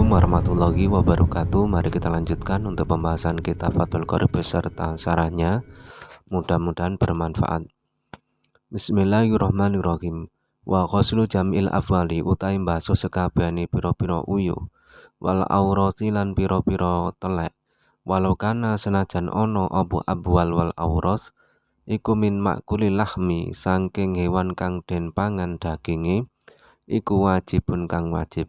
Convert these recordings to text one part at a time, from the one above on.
Assalamualaikum warahmatullahi wabarakatuh. Mari kita lanjutkan untuk pembahasan kitab Fathul Qorib beserta syarahnya. Mudah-mudahan bermanfaat. Bismillahirrahmanirrahim. Wa ghuslu jam'il afwali utai mbasuh sekabehane pira-pira uyu wal aurati lan pira-pira telek. Walau kana senajan ono abu abwal wal auros iku min makulil lahmi saking hewan kang den pangan daginge iku wajibun kang wajib.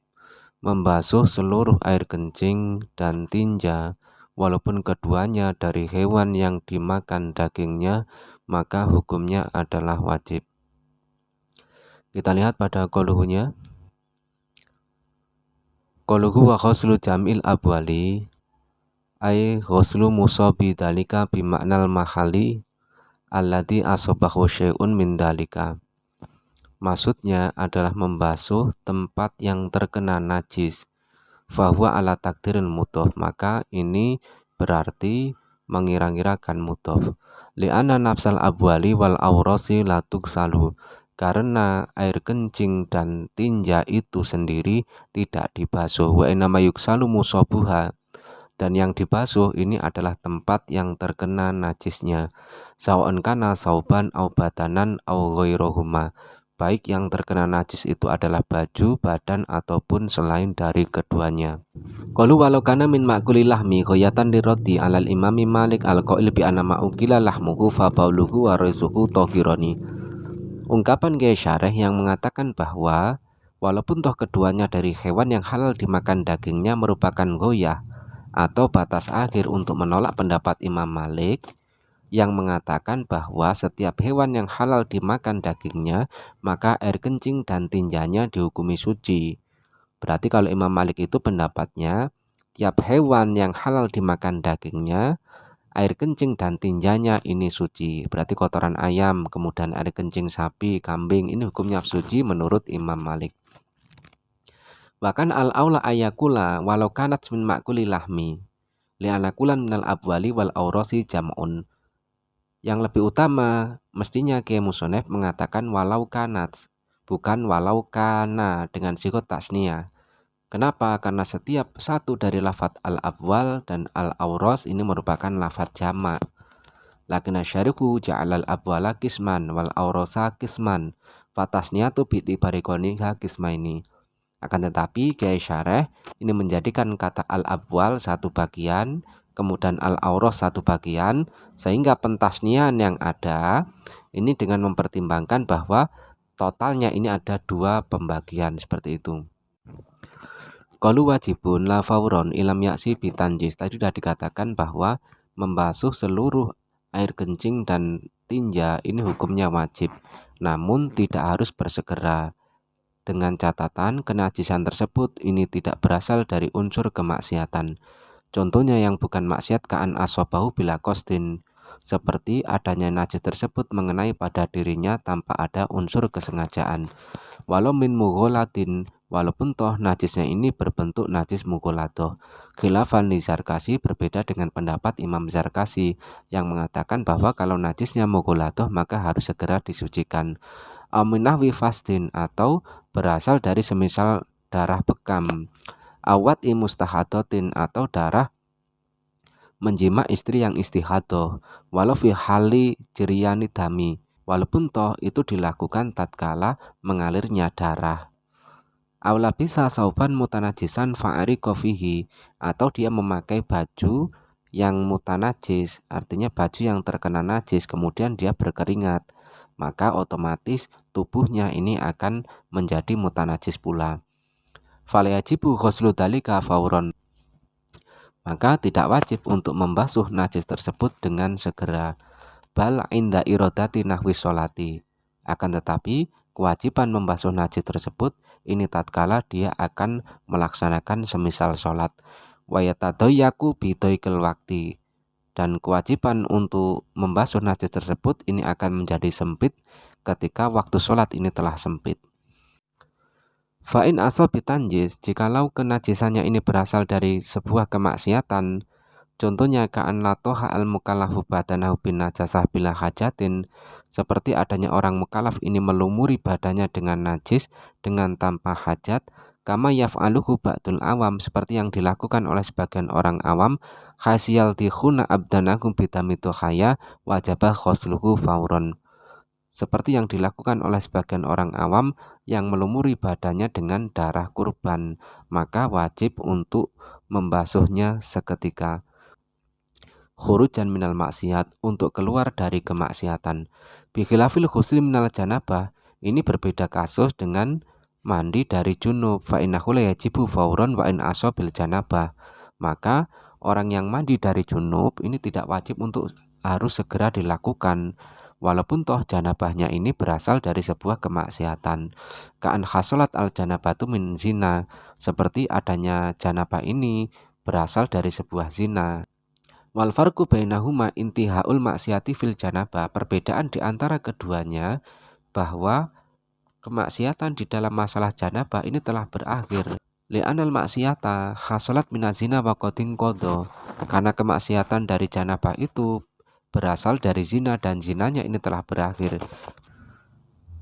Membasuh seluruh air kencing dan tinja walaupun keduanya dari hewan yang dimakan dagingnya, maka hukumnya adalah wajib. Kita lihat pada qauluhunya. Qauluhu wa ghuslu jam'il abwali ay ghuslu musabi dalika bimaknal mahali alladhi asabahu syai'un min dalika. Maksudnya adalah membasuh tempat yang terkena najis. Fahuwa ala takdiril mudhof, maka ini berarti mengira-ngirakan mudhof. Li'anna nafsal abwali wal aurasi la tugsalu, karena air kencing dan tinja itu sendiri tidak dibasuh. Wa inama yuksalu musabuha, dan yang dibasuh ini adalah tempat yang terkena najisnya. Sawa'an kana sauban au badanan au ghairuhuma, baik yang terkena najis itu adalah baju, badan, ataupun selain dari keduanya. Qalu walau kana min ma'kuli lahmi ghayatan diroti alal imami Malik al-qail bi anna ma'ukila lahmuhu fa bauluhu wa rizuhu tahirani. Ungkapan Kiai Syareh yang mengatakan bahwa walaupun toh keduanya dari hewan yang halal dimakan dagingnya merupakan goyah atau batas akhir untuk menolak pendapat Imam Malik yang mengatakan bahwa setiap hewan yang halal dimakan dagingnya, maka air kencing dan tinjanya dihukumi suci. Berarti kalau Imam Malik itu pendapatnya, tiap hewan yang halal dimakan dagingnya, air kencing dan tinjanya ini suci. Berarti kotoran ayam, kemudian air kencing sapi, kambing, ini hukumnya suci menurut Imam Malik. Bahkan al-aula ayakula walau kanat min ma'kuli lahmi li'anakulan minal abwali wal aurasi jam'un. Yang lebih utama mestinya Kiai Musonef mengatakan walau kanat, bukan walau kana dengan sigot tasniyah. Kenapa? Karena setiap satu dari lafadz al-abwal dan al-auros ini merupakan lafadz jamak. Lakinna syarihu ja'alal abwala kisman wal aurosa kisman fatasniyatu bi'tibari qaniha kismaini. Akan tetapi Kiai Syareh ini menjadikan kata al-abwal satu bagian, kemudian al-auros satu bagian, sehingga pentasnian yang ada ini dengan mempertimbangkan bahwa totalnya ini ada dua pembagian seperti itu. Qalu wajibun la fauron ilam yaksi bitanjis. Tadi sudah dikatakan bahwa membasuh seluruh air kencing dan tinja ini hukumnya wajib, namun tidak harus bersegera. Dengan catatan kenajisan tersebut ini tidak berasal dari unsur kemaksiatan. Contohnya yang bukan maksiat ka'an asobahu bila qasdin, seperti adanya najis tersebut mengenai pada dirinya tanpa ada unsur kesengajaan. Walau min mugholatin, walaupun toh najisnya ini berbentuk najis mugholadoh. Khilafan li Zarkasi, berbeda dengan pendapat Imam Zarkasi yang mengatakan bahwa kalau najisnya mugholadoh maka harus segera disucikan. Aminahwi fastin, atau berasal dari semisal darah bekam. Awat imustahadotin, atau darah menjima istri yang istihadoh. Walau fi hali jiriyani dami, walaupun toh itu dilakukan tatkala mengalirnya darah. Aula bisa sauban mutanajisan fa'ari kofihi, atau dia memakai baju yang mutanajis, artinya baju yang terkena najis kemudian dia berkeringat, maka otomatis tubuhnya ini akan menjadi mutanajis pula. Falayajibu ghuslu dalika fauron, maka tidak wajib untuk membasuh najis tersebut dengan segera. Bal inda irodati nahwi sholati, akan tetapi kewajiban membasuh najis tersebut ini tatkala dia akan melaksanakan semisal sholat. Wayatadayyaku bidoikil wakti, dan kewajiban untuk membasuh najis tersebut ini akan menjadi sempit ketika waktu sholat ini telah sempit. Fa'in asobi tanjis, jikalau kenajisannya ini berasal dari sebuah kemaksiatan, contohnya ka'an latoha al-mukallafu badanahu bin najasah bila hajatin, seperti adanya orang mukallaf ini melumuri badannya dengan najis dengan tanpa hajat, kama yaf'aluhu ba'dul awam, seperti yang dilakukan oleh sebagian orang awam, khasyal tikhuna abdanakum bidamitu khaya wajabah khosluhu fauron, seperti yang dilakukan oleh sebagian orang awam yang melumuri badannya dengan darah kurban, maka wajib untuk membasuhnya seketika. Khurujan minal maksiat, untuk keluar dari kemaksiatan. Bikhilafil ghusli minal janabah, ini berbeda kasus dengan mandi dari junub. Fa innahu la yajibu fauron wa in asobil janabah. Maka orang yang mandi dari junub ini tidak wajib untuk harus segera dilakukan, walaupun toh janabahnya ini berasal dari sebuah kemaksiatan. Ka'an khasolat al janabatu min zina, seperti adanya janabah ini berasal dari sebuah zina. Wal farqu bainahuma intihaul maksiati fil janabah, perbedaan di antara keduanya bahwa kemaksiatan di dalam masalah janabah ini telah berakhir. Li'anal maksiata hasolat minazina wa qadin qadha, karena kemaksiatan dari janabah itu berasal dari zina dan zinanya ini telah berakhir.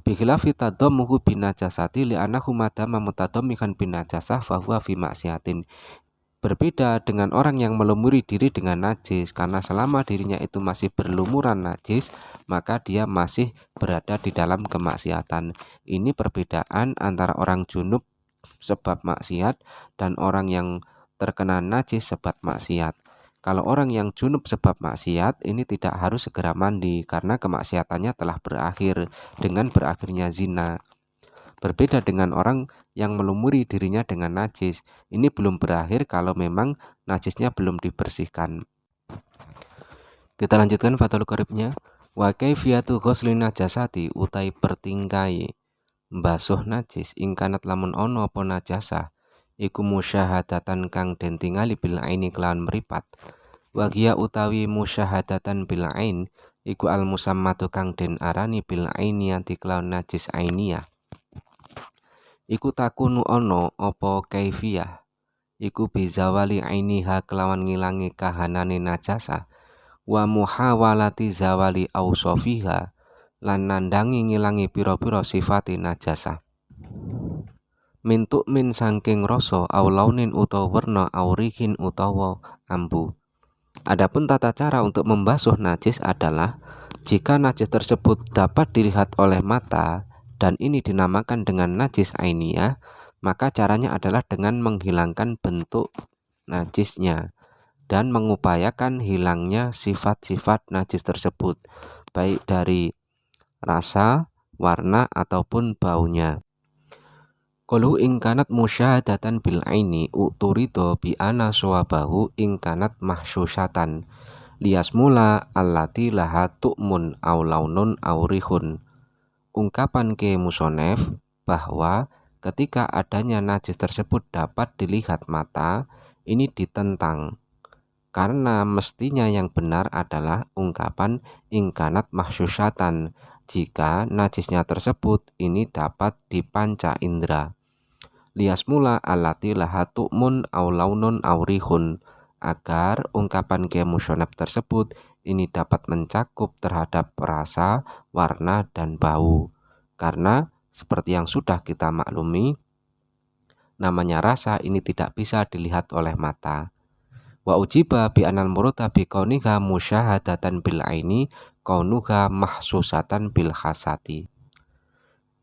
Bikhilafi tadammuhu binajasati li'annahu madama mutadammikan binajasah fahuwa fi maksiatin. Berbeda dengan orang yang melumuri diri dengan najis, karena selama dirinya itu masih berlumuran najis, maka dia masih berada di dalam kemaksiatan. Ini perbedaan antara orang junub sebab maksiat dan orang yang terkena najis sebab maksiat. Kalau orang yang junub sebab maksiat ini tidak harus segera mandi karena kemaksiatannya telah berakhir dengan berakhirnya zina. Berbeda dengan orang yang melumuri dirinya dengan najis, ini belum berakhir kalau memang najisnya belum dibersihkan. Kita lanjutkan fathul qaribnya. Wa kaifiyatu ghuslin najasati, utai pertingkai mbasuh najis ingkanat lamun ono apa najasah iku musyahadatan kang den tingali bil aini kelawan meripat. Wa hiya utawi musyahadatan bil ain iku al musammatu kang den arani bil ainiyati kelawan najis ainiyah. Iku takunu ono opo kaifiyah iku bizawali ainiha kelawan ngilangi kahanane najasa wa muhawalati zawali ausofiha lan nandangi ngilangi piro-piro sifati najasa. Mintuk min sangking rasa au launin utawa werna au rihin utawa ambu. Adapun tata cara untuk membasuh najis adalah jika najis tersebut dapat dilihat oleh mata dan ini dinamakan dengan najis ainiyah, maka caranya adalah dengan menghilangkan bentuk najisnya dan mengupayakan hilangnya sifat-sifat najis tersebut, baik dari rasa, warna, ataupun baunya. Qalu ingkanat musyahadatan bil aini uturido bi ana sawabahu ingkanat mahsyusatan liyasmula allati laha tu'mun au launun au rihun. Ungkapan ke musonef bahwa ketika adanya najis tersebut dapat dilihat mata, ini ditentang. Karena mestinya yang benar adalah ungkapan ingkanat mahsyusatan, jika najisnya tersebut ini dapat dipanca indera. Liyasmula allati laha tu'mun au launun au rihun, agar ungkapan ke musonef tersebut ini dapat mencakup terhadap rasa, warna, dan bau. Karena seperti yang sudah kita maklumi, namanya rasa ini tidak bisa dilihat oleh mata. Wa ujiba bi anal murata bi kauniha musyahadatan bil aini kaunuha mahsusatan bil khasati.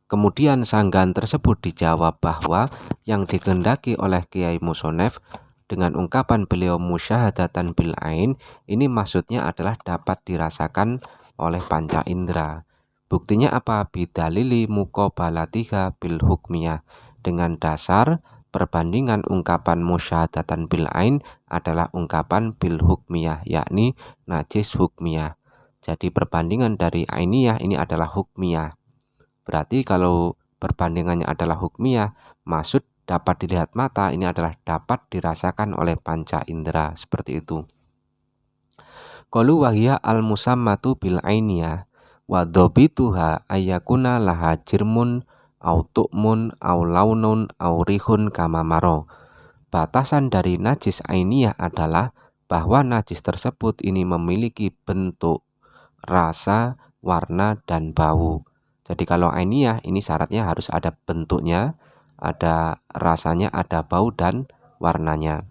Kemudian sanggahan tersebut dijawab bahwa yang dikehendaki oleh Kiai Musonef dengan ungkapan beliau musyahadatan bil ain ini maksudnya adalah dapat dirasakan oleh panca indera. Buktinya apa? Bidalili muqabalatiha bil hukmiyah, dengan dasar perbandingan ungkapan musyahadatan bil ain adalah ungkapan bil hukmiyah, yakni najis hukmiyah. Jadi perbandingan dari ainiyah ini adalah hukmiyah. Berarti kalau perbandingannya adalah hukmiyah, maksud dapat dilihat mata ini adalah dapat dirasakan oleh panca indera, seperti itu. Qalu wahiya al musammatu bil ainiyah wa dhabituha ayyakuna laha jirmun au tu'mun au launun au rihun kama maro. Batasan dari najis ainiyah adalah bahwa najis tersebut ini memiliki bentuk, rasa, warna, dan bau. Jadi kalau ainiyah ini syaratnya harus ada bentuknya, ada rasanya, ada bau dan warnanya.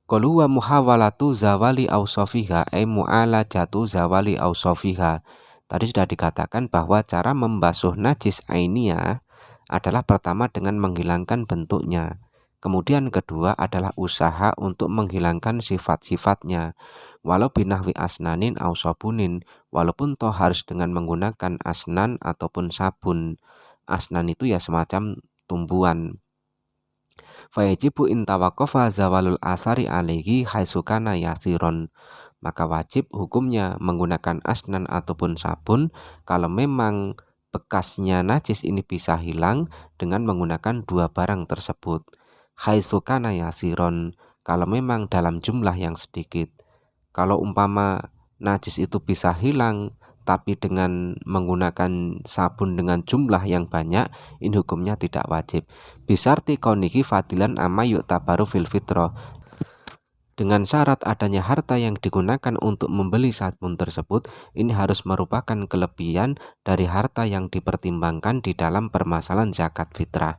Qalu wa muhawalatu zawali ausofiha mu'alajatu zawali ausofiha. Tadi sudah dikatakan bahwa cara membasuh najis ainiyah adalah pertama dengan menghilangkan bentuknya. Kemudian kedua adalah usaha untuk menghilangkan sifat-sifatnya. Walau binahwi asnanin au sabunin, walaupun toh harus dengan menggunakan asnan ataupun sabun. Asnan itu ya semacam tumbuhan. Fayajibu intawaqafa zawalul asari alaihi haisukana yasiron. Maka wajib hukumnya menggunakan asnan ataupun sabun kalau memang bekasnya najis ini bisa hilang dengan menggunakan dua barang tersebut. Haisukana yasiron, kalau memang dalam jumlah yang sedikit. Kalau umpama najis itu bisa hilang tapi dengan menggunakan sabun dengan jumlah yang banyak, ini hukumnya tidak wajib. Bisarti kaunihi fadilan amma yu'tabaru fil fitrah. Dengan syarat adanya harta yang digunakan untuk membeli sabun tersebut, ini harus merupakan kelebihan dari harta yang dipertimbangkan di dalam permasalahan zakat fitrah.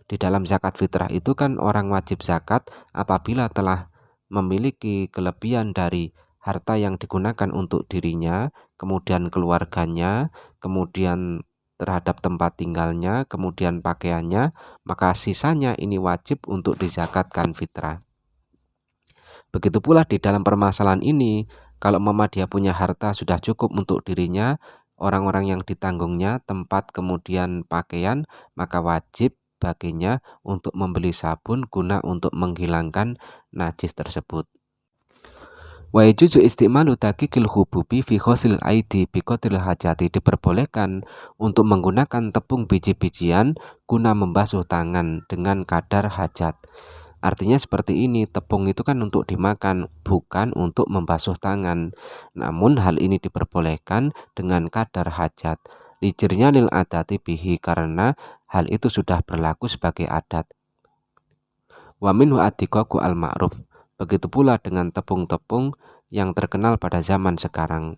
Di dalam zakat fitrah itu kan orang wajib zakat apabila telah memiliki kelebihan dari harta yang digunakan untuk dirinya, kemudian keluarganya, kemudian terhadap tempat tinggalnya, kemudian pakaiannya, maka sisanya ini wajib untuk dizakatkan fitrah. Begitu pula di dalam permasalahan ini, kalau mama dia punya harta sudah cukup untuk dirinya, orang-orang yang ditanggungnya, tempat kemudian pakaian, maka wajib baginya untuk membeli sabun guna untuk menghilangkan najis tersebut. Wa yajuzu istimalu daqiqil hububi fi ghuslil aidi bi qadril hajati, diperbolehkan untuk menggunakan tepung biji-bijian guna membasuh tangan dengan kadar hajat. Artinya seperti ini, tepung itu kan untuk dimakan, bukan untuk membasuh tangan. Namun hal ini diperbolehkan dengan kadar hajat. Lijirnya lil adati bihi, karena hal itu sudah berlaku sebagai adat. Wa minhu addiqaqu al-ma'ruf. Begitu pula dengan tepung-tepung yang terkenal pada zaman sekarang.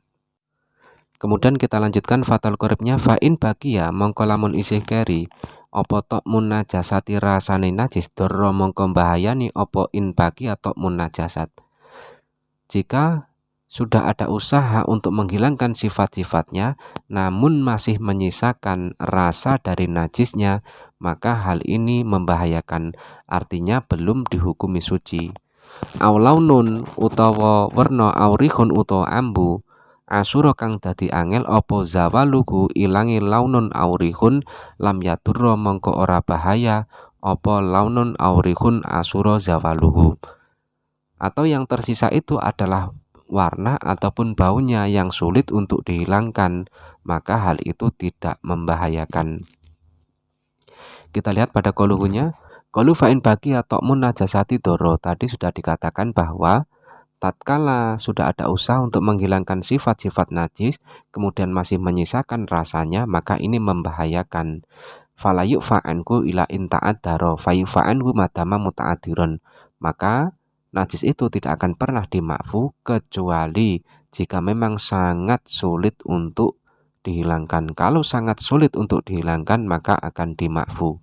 Kemudian kita lanjutkan fatal koribnya, fa'in bagiya mongko lamun isih keri opo tok munajasati rasane najis dorro mongko bahayani opo in bagiya tok munajasat. Jika sudah ada usaha untuk menghilangkan sifat-sifatnya namun masih menyisakan rasa dari najisnya, maka hal ini membahayakan, artinya belum dihukumi suci. Aulaunun utawa werna aurihun utawa ambu asura kang dadi angel apa zawaluhu ilangi launun aurihun lam yadurra mongko ora bahaya apa launun aurihun asura zawaluhu. Atau yang tersisa itu adalah warna ataupun baunya yang sulit untuk dihilangkan, maka hal itu tidak membahayakan. Kita lihat pada koluhunya. Qalu fa'in bagi atau munajasati doro, tadi sudah dikatakan bahwa tatkala sudah ada usaha untuk menghilangkan sifat-sifat najis kemudian masih menyisakan rasanya, maka ini membahayakan. Falayuk fa'anku ila inta'ad daro fayu fa'anku madama muta'adiron, maka najis itu tidak akan pernah dimakfu kecuali jika memang sangat sulit untuk dihilangkan. Kalau sangat sulit untuk dihilangkan maka akan dimakfu.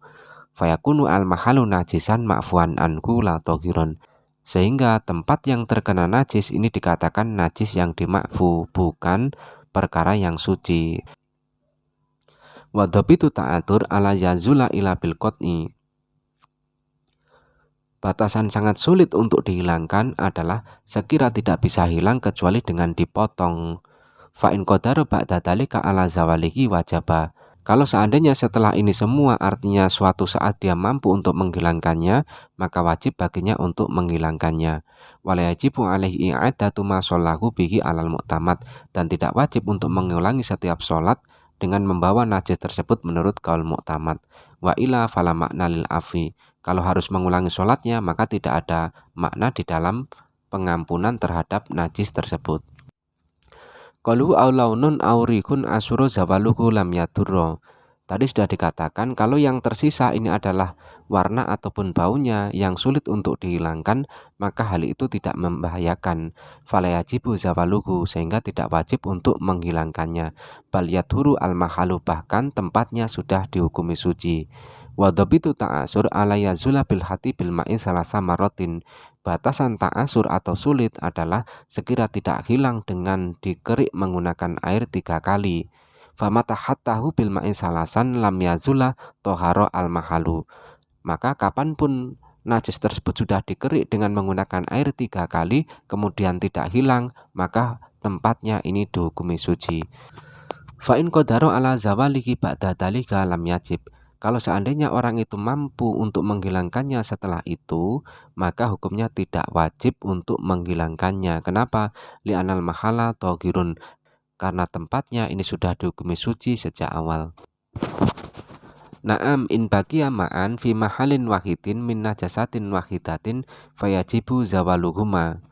Fayakunu al-mahalu najisan ma'fuan anhu la tohiron, sehingga tempat yang terkena najis ini dikatakan najis yang dimakfu, bukan perkara yang suci. Wadhabitu ta'atur ala yazula ila bil qot'i. Batasan sangat sulit untuk dihilangkan adalah sekira tidak bisa hilang kecuali dengan dipotong. Fa'in qadara ba'da dalika ala zawalihi wajaba. Kalau seandainya setelah ini semua artinya suatu saat dia mampu untuk menghilangkannya, maka wajib baginya untuk menghilangkannya. Wala yajibu alaihi i'adatu ma shallahu bihi alal mu'tamad, dan tidak wajib untuk mengulangi setiap sholat dengan membawa najis tersebut menurut qaul mu'tamad. Wa ila fala makna lil afi. Kalau harus mengulangi sholatnya maka tidak ada makna di dalam pengampunan terhadap najis tersebut. Qalu aulaunun aurihun asuro zawaluhu lam yadurro. Tadi sudah dikatakan kalau yang tersisa ini adalah warna ataupun baunya yang sulit untuk dihilangkan, maka hal itu tidak membahayakan. Falayajibu zawaluhu, sehingga tidak wajib untuk menghilangkannya. Bal yadhuru al-mahalu, bahkan tempatnya sudah dihukumi suci. Wa dhabitu ta'asur ala yazula bil hati bil ma'i salasa marotin. Batasan ta'asur atau sulit adalah sekira tidak hilang dengan dikerik menggunakan air 3 kali. Famata hattahu bil ma'i salasan lam yazula toharo al mahalu. Maka kapanpun najis tersebut sudah dikerik dengan menggunakan air 3 kali kemudian tidak hilang, maka tempatnya ini dihukumi suci. Fa in qadara ala zawalihi ba'da dzalika lam yajib. Kalau seandainya orang itu mampu untuk menghilangkannya setelah itu, maka hukumnya tidak wajib untuk menghilangkannya. Kenapa? Li'anal mahala thahirun. Karena tempatnya ini sudah dihukumi suci sejak awal. Naam in baqiya ma'an fi mahalin wahidin min najasatin wahidatin fayajibu zawaluhuma.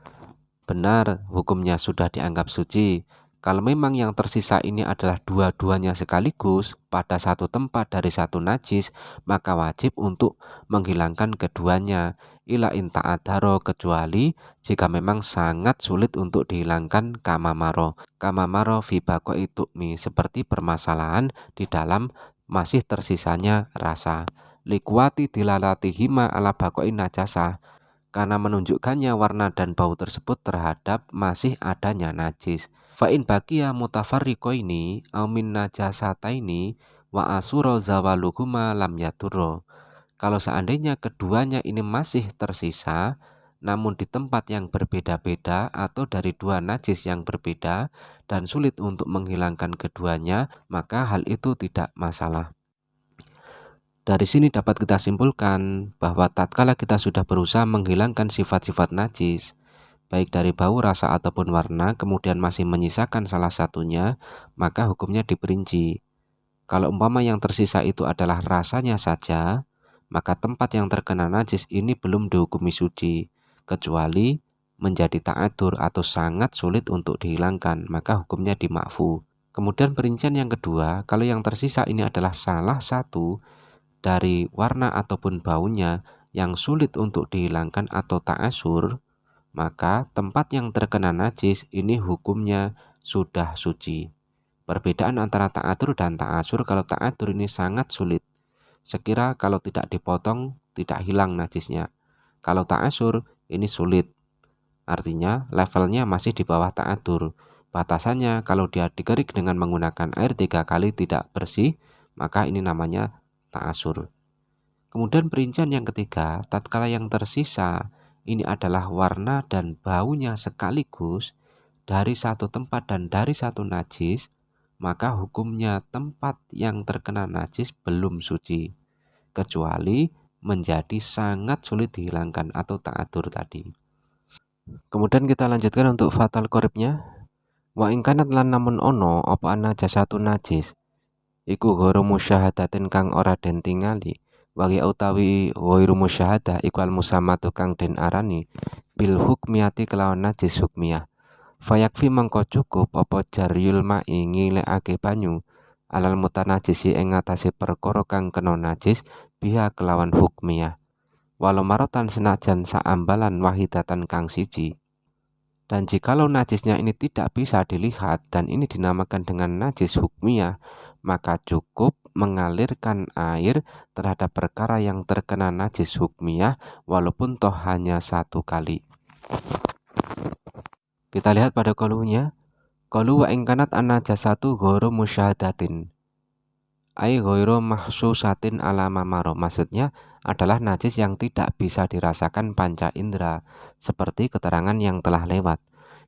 Benar, hukumnya sudah dianggap suci. Kalau memang yang tersisa ini adalah dua-duanya sekaligus pada satu tempat dari satu najis, maka wajib untuk menghilangkan keduanya. Ila in ta'adharo, kecuali jika memang sangat sulit untuk dihilangkan kamamaro. Kamamaro fi baqai tu'mi, seperti permasalahan di dalam masih tersisanya rasa. Likwati dilalatihima ala baqai najasah, karena menunjukkannya warna dan bau tersebut terhadap masih adanya najis. Fa in baqiya mutafarriqaini aw min najasataini wa asura zawaluhuma lam yadurra. Kalau seandainya keduanya ini masih tersisa namun di tempat yang berbeda-beda atau dari dua najis yang berbeda dan sulit untuk menghilangkan keduanya, maka hal itu tidak masalah. Dari sini dapat kita simpulkan bahwa tatkala kita sudah berusaha menghilangkan sifat-sifat najis, baik dari bau, rasa, ataupun warna, kemudian masih menyisakan salah satunya, maka hukumnya diperinci. Kalau umpama yang tersisa itu adalah rasanya saja, maka tempat yang terkena najis ini belum dihukumi suci, kecuali menjadi ta'adur atau sangat sulit untuk dihilangkan, maka hukumnya dimakfu. Kemudian perincian yang kedua, kalau yang tersisa ini adalah salah satu dari warna ataupun baunya yang sulit untuk dihilangkan atau ta'asur, maka tempat yang terkena najis ini hukumnya sudah suci. Perbedaan antara ta'adur dan ta'asur, kalau ta'adur ini sangat sulit. Sekira kalau tidak dipotong tidak hilang najisnya. Kalau ta'asur ini sulit. Artinya levelnya masih di bawah ta'adur. Batasannya kalau dia dikerik dengan menggunakan air 3 kali tidak bersih, maka ini namanya ta'asur. Kemudian perincian yang ketiga, tatkala yang tersisa ini adalah warna dan baunya sekaligus dari satu tempat dan dari satu najis, maka hukumnya tempat yang terkena najis belum suci, kecuali menjadi sangat sulit dihilangkan atau ta'adur tadi. Kemudian kita lanjutkan untuk fatal koribnya. Wa ingkanat lan namun ono apa najasatu najis iku ghairu musyahadatin kang ora den tingali, wagi utawi ghairu musyahadah iku al musamatu kang den arani bil hukmiyati kelawan najis hukmiyah. Fayakfi mangko cukup apa jaryul ma'i ngilekake banyu alal mutanajisi ing ngatasé perkara kang kena najis biha kelawan hukmiyah. Walau marotan senajan saambalan wahidatan kang siji. Dan jikalau najisnya ini tidak bisa dilihat dan ini dinamakan dengan najis hukmiyah, maka cukup mengalirkan air terhadap perkara yang terkena najis hukmiyah walaupun toh hanya satu kali. Kita lihat pada qaulunya, qaulu wa ingkanat an-najasatu ghairu musyahadatin. Ai ghairu mahsusatin ala mamaro. Maksudnya adalah najis yang tidak bisa dirasakan panca indera, seperti keterangan yang telah lewat.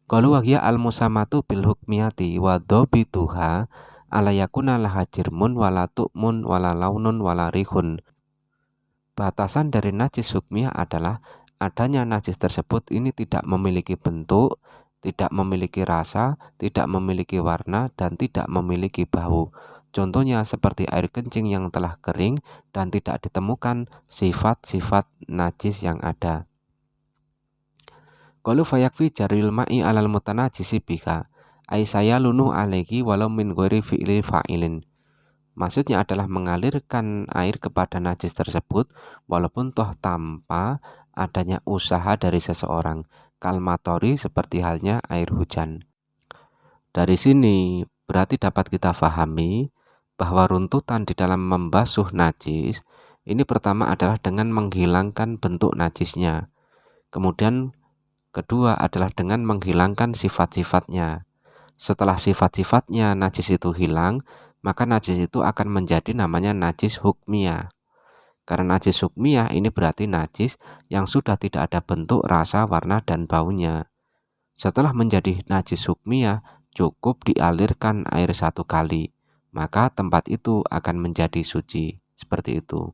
Qalu wa hiya al-musamatu bil hukmiyati wa dhabituha ala yakuna laha jirmun wala tu'mun wala launun wala rihun. Batasan dari najis hukmiyah adalah adanya najis tersebut ini tidak memiliki bentuk, tidak memiliki rasa, tidak memiliki warna, dan tidak memiliki bau. Contohnya seperti air kencing yang telah kering dan tidak ditemukan sifat-sifat najis yang ada. Qalu fayakfi jaril ma'i alal mutanajisi bika. Ai saya lunuh alaihi walau min ghairi fi'li fa'ilin. Maksudnya adalah mengalirkan air kepada najis tersebut walaupun toh tanpa adanya usaha dari seseorang. Kalmatori seperti halnya air hujan. Dari sini berarti dapat kita fahami bahwa runtutan di dalam membasuh najis Ini pertama adalah dengan menghilangkan bentuk najisnya. Kemudian kedua adalah dengan menghilangkan sifat-sifatnya. Setelah sifat-sifatnya najis itu hilang, maka najis itu akan menjadi namanya najis hukmiyah. Karena najis hukmiyah ini berarti najis yang sudah tidak ada bentuk, rasa, warna, dan baunya. Setelah menjadi najis hukmiyah, cukup dialirkan air 1 kali, maka tempat itu akan menjadi suci. Seperti itu.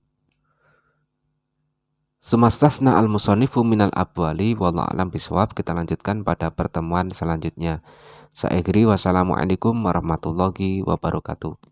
Sumastasna al-musannifu minal abwali wallahu a'lam bisawab. Kita lanjutkan pada pertemuan selanjutnya. Saya akhiri, wassalamualaikum warahmatullahi wabarakatuh.